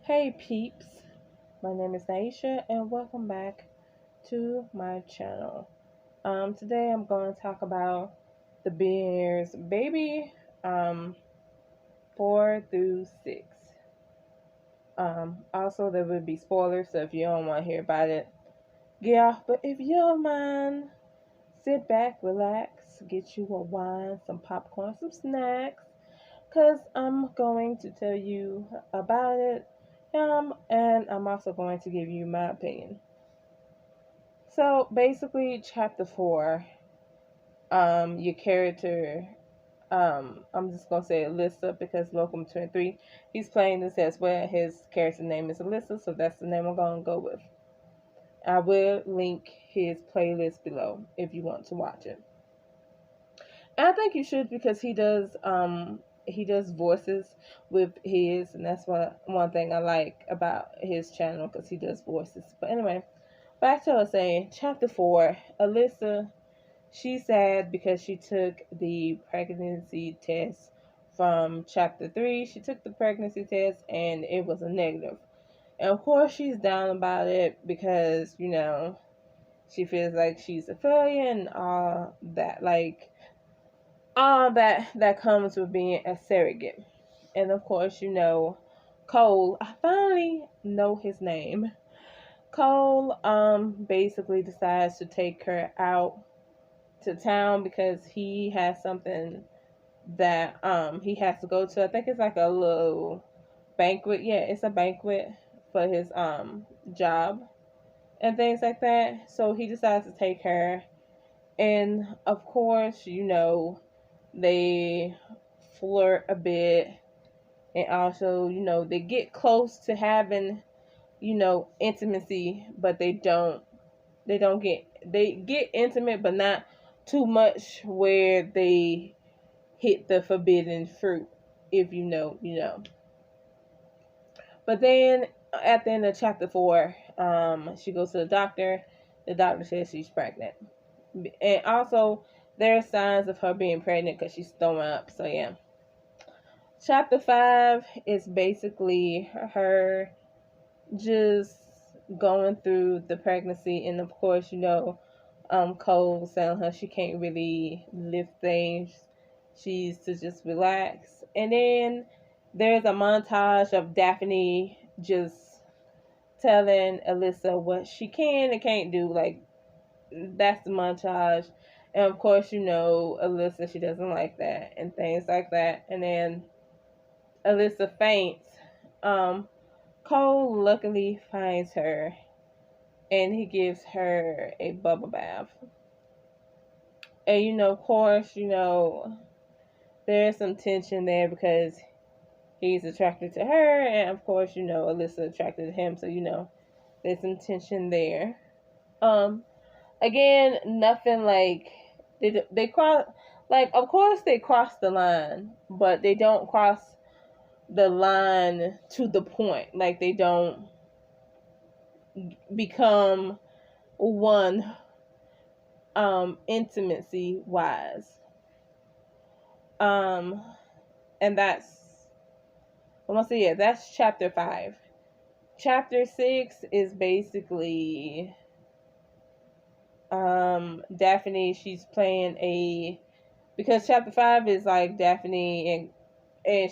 Hey peeps, my name is Naisha and welcome back to my channel. Today I'm going to talk about the Billionaire's baby 4 through 6. Also there will be spoilers, so if you don't want to hear about it, get off. But if you don't mind, sit back, relax, get you a wine, some popcorn, some snacks, because I'm going to tell you about it. And I'm also going to give you my opinion. So basically, chapter 4, your character, I'm just gonna say Alyssa because Welcome 23, he's playing this as well. His character name is Alyssa, so that's the name I'm gonna go with. I will link his playlist below if you want to watch it. And I think you should because he does voices with his, and that's one thing I like about his channel because he does voices. But anyway, back to us saying chapter 4, Alyssa, she's sad because she took the pregnancy test from chapter 3. She took the pregnancy test and it was a negative. And of course she's down about it because, she feels like she's a failure and all that. Like all that comes with being a surrogate. And of course, Cole, I finally know his name. Cole basically decides to take her out to town because he has something that he has to go to. I think it's like a little banquet. Yeah, it's a banquet for his job and things like that. So he decides to take her, and of course, they flirt a bit, and also, they get close to having, intimacy, but they get intimate, but not too much where they hit the forbidden fruit, if you know, you know. But then at the end of chapter 4, she goes to the doctor. The doctor says she's pregnant. And also, there are signs of her being pregnant because she's throwing up. So, yeah. Chapter 5 is basically her just going through the pregnancy. And, of course, Cole telling her she can't really lift things. She's to just relax. And then there's a montage of Daphne just telling Alyssa what she can and can't do. Like, that's the montage. And of course, Alyssa, she doesn't like that and things like that. And then Alyssa faints. Cole luckily finds her and he gives her a bubble bath. And of course, there's some tension there because he's attracted to her, and of course, Alyssa attracted to him, so there's some tension there. Again, nothing like they cross, like, of course they cross the line, but they don't cross the line to the point. Like, they don't become one intimacy wise. And that's chapter 5. Chapter 6 is basically Daphne. She's playing because chapter 5 is like Daphne and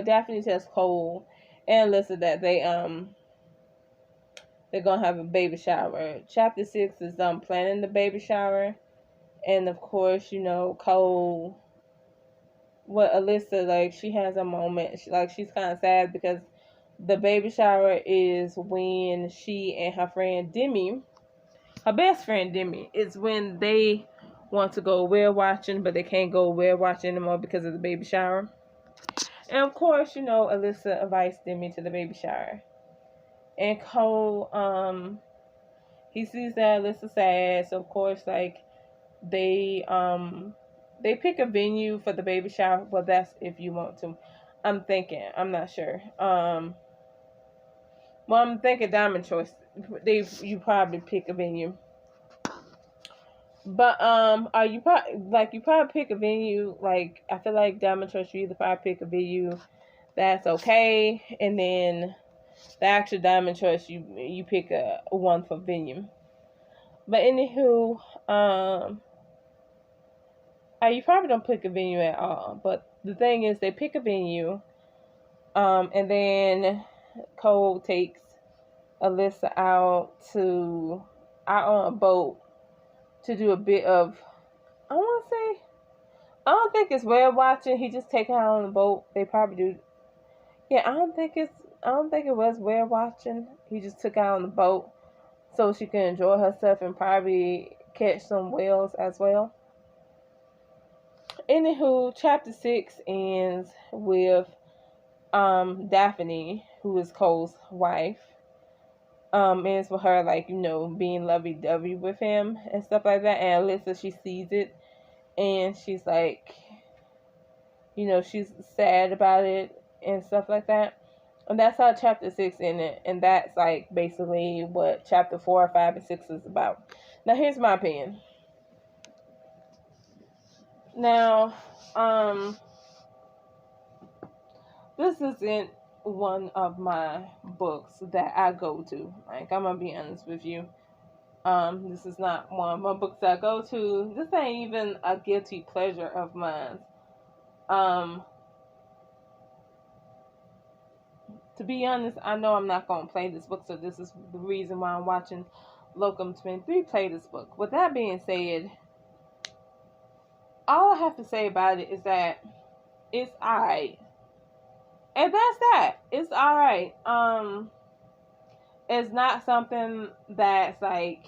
Daphne tells Cole and Alyssa that they're gonna have a baby shower. Chapter 6 is planning the baby shower, and of course, Cole, Alyssa, like, she has a moment. She's kind of sad because the baby shower is when she and her friend Demi, her best friend Demi, is when they want to go whale watching, but they can't go whale watching anymore because of the baby shower. And of course, Alyssa invites Demi to the baby shower. And Cole, he sees that Alyssa's sad, so of course, like, they pick a venue for the baby shower. Well, that's if you want to. I'm not sure. Well, I'm thinking Diamond Choice. You probably pick a venue. But you probably pick a venue, like, I feel like Diamond Choice, you either probably pick a venue that's okay, and then the actual diamond choice, you pick a one for venue. But anywho, you probably don't pick a venue at all. But the thing is, they pick a venue, and then Cole takes Alyssa out on a boat to do a bit of, I want to say, I don't think it's whale watching. He just take her out on the boat. They probably do. Yeah, I don't think it was whale watching. He just took her out on the boat so she can enjoy herself and probably catch some whales as well. Anywho, chapter 6 ends with Daphne, who is Cole's wife. Ends with her, like, being lovey-dovey with him and stuff like that. And Alyssa, she sees it and she's like, she's sad about it and stuff like that. And that's how chapter 6 ended. And that's like basically what chapter 4, 5, and 6 is about. Now here's my opinion. Now, this isn't one of my books that I go to. Like, I'm gonna be honest with you. This is not one of my books that I go to. This ain't even a guilty pleasure of mine. To be honest, I know I'm not gonna play this book, so this is the reason why I'm watching Locum 23 play this book. With that being said, all I have to say about it is that it's alright. And that's that. It's alright. It's not something that's like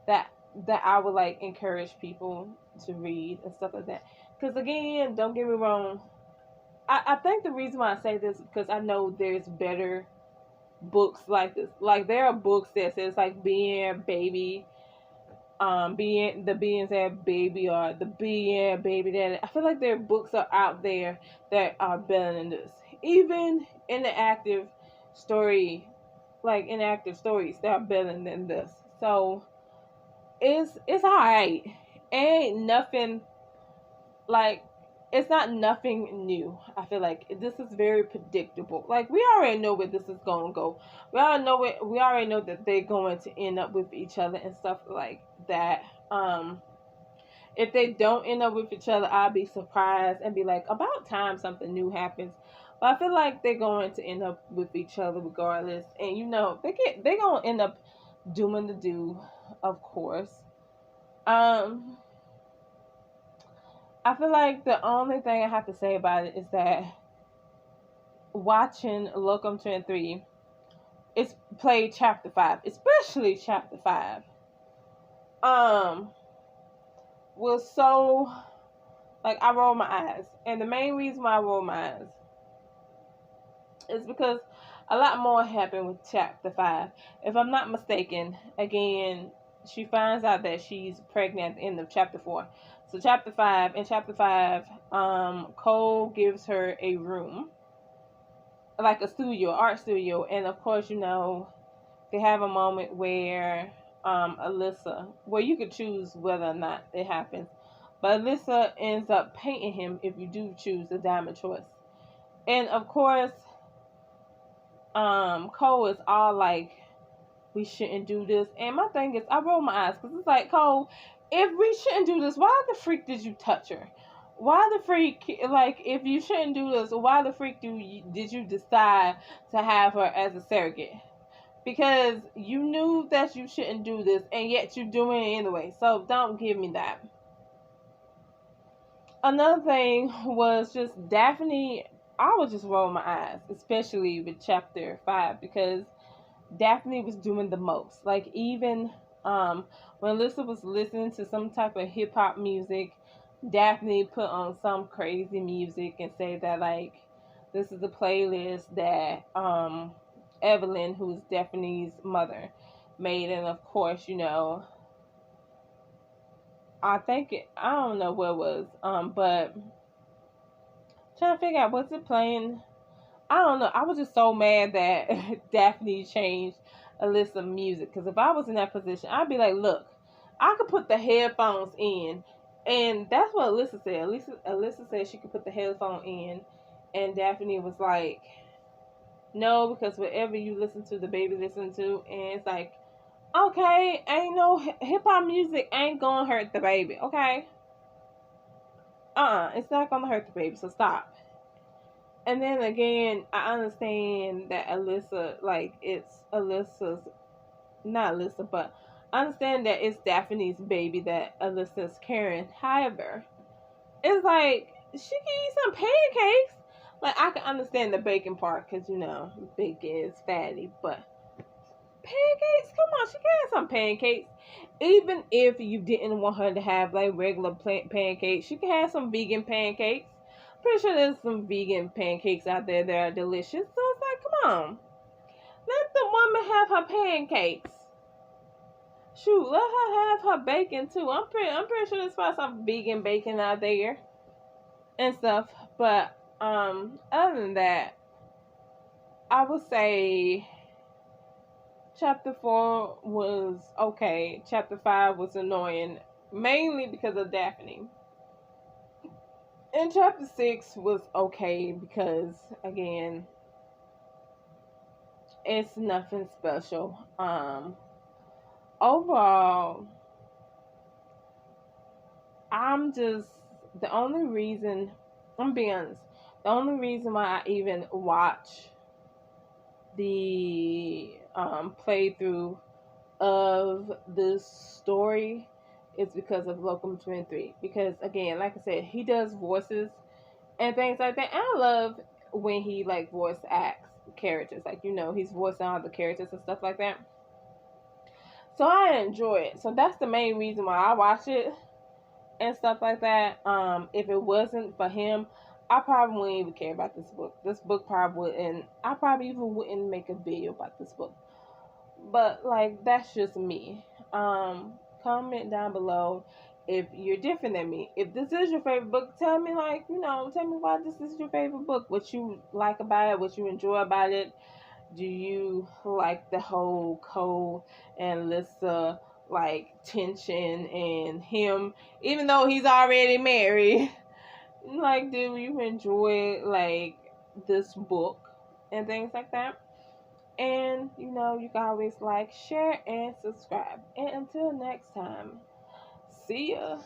that I would like encourage people to read and stuff like that. Because again, don't get me wrong, I think the reason why I say this is because I know there's better books like this. Like, there are books that says like being baby, being the beings that baby, or the being baby that. I feel like there are books are out there that are better than this. Even interactive stories that are better than this. So it's alright. Ain't nothing like, it's not nothing new. I feel like this is very predictable. Like, we already know where this is going to go. We already know that they're going to end up with each other and stuff like that. If they don't end up with each other, I'll be surprised and be like, about time something new happens. But I feel like they're going to end up with each other regardless. And they're going to end up doing the do, of course. I feel like the only thing I have to say about it is that watching Locum 23, it's played chapter 5, especially chapter 5, was so, like, I rolled my eyes. And the main reason why I rolled my eyes is because a lot more happened with chapter 5. If I'm not mistaken, again, she finds out that she's pregnant at the end of chapter 4. So in chapter 5, Cole gives her a room, like a studio, art studio, and of course, they have a moment where Alyssa, well, you could choose whether or not it happens, but Alyssa ends up painting him if you do choose the diamond choice. And of course, Cole is all like, we shouldn't do this. And my thing is, I roll my eyes because it's like, Cole, if we shouldn't do this, why the freak did you touch her? Why the freak, like, if you shouldn't do this, why the freak did you decide to have her as a surrogate? Because you knew that you shouldn't do this, and yet you're doing it anyway. So don't give me that. Another thing was just Daphne. I would just roll my eyes, especially with chapter 5, because Daphne was doing the most. Like, even when Alyssa was listening to some type of hip hop music, Daphne put on some crazy music and say that, like, this is a playlist that Evelyn, who's Daphne's mother, made. And of course, I don't know what it was, but trying to figure out, was it playing? I don't know. I was just so mad that Daphne changed Alyssa's music. Because if I was in that position, I'd be like, look, I could put the headphones in. And that's what Alyssa said. Alyssa said she could put the headphone in. And Daphne was like, No, because whatever you listen to, the baby listen to, and it's like, okay, ain't no hip hop music ain't gonna hurt the baby, okay? It's not gonna hurt the baby, so stop. And then again, I understand that Alyssa, like, it's Alyssa's, not Alyssa, but I understand that it's Daphne's baby that Alyssa's carrying. However, it's like, she can eat some pancakes. Like, I can understand the bacon part, because, bacon is fatty, but pancakes? Come on, she can have some pancakes. Even if you didn't want her to have like regular pancakes, she can have some vegan pancakes. Pretty sure there's some vegan pancakes out there that are delicious. So it's like, come on, let the woman have her pancakes. Shoot, let her have her bacon too. I'm pretty sure there's probably some vegan bacon out there and stuff. But other than that, I would say Chapter 4 was okay. Chapter 5 was annoying, mainly because of Daphne. And Chapter 6 was okay because, again, it's nothing special. Overall, I'm just, the only reason, I'm being honest, the only reason why I even watch the playthrough of this story is because of Locum 23. Because again, like I said, he does voices and things like that. And I love when he like voice acts characters. Like, he's voicing all the characters and stuff like that. So I enjoy it. So that's the main reason why I watch it and stuff like that. If it wasn't for him, I probably wouldn't even care about this book. This book probably wouldn't, I probably even wouldn't make a video about this book. But like, that's just me. Comment down below if you're different than me. If this is your favorite book, tell me, like, tell me why this is your favorite book. What you like about it, what you enjoy about it. Do you like the whole Cole and Lissa like tension and him, even though he's already married? Like, do you enjoy like this book and things like that? And you can always like, share, and subscribe. And until next time, see ya.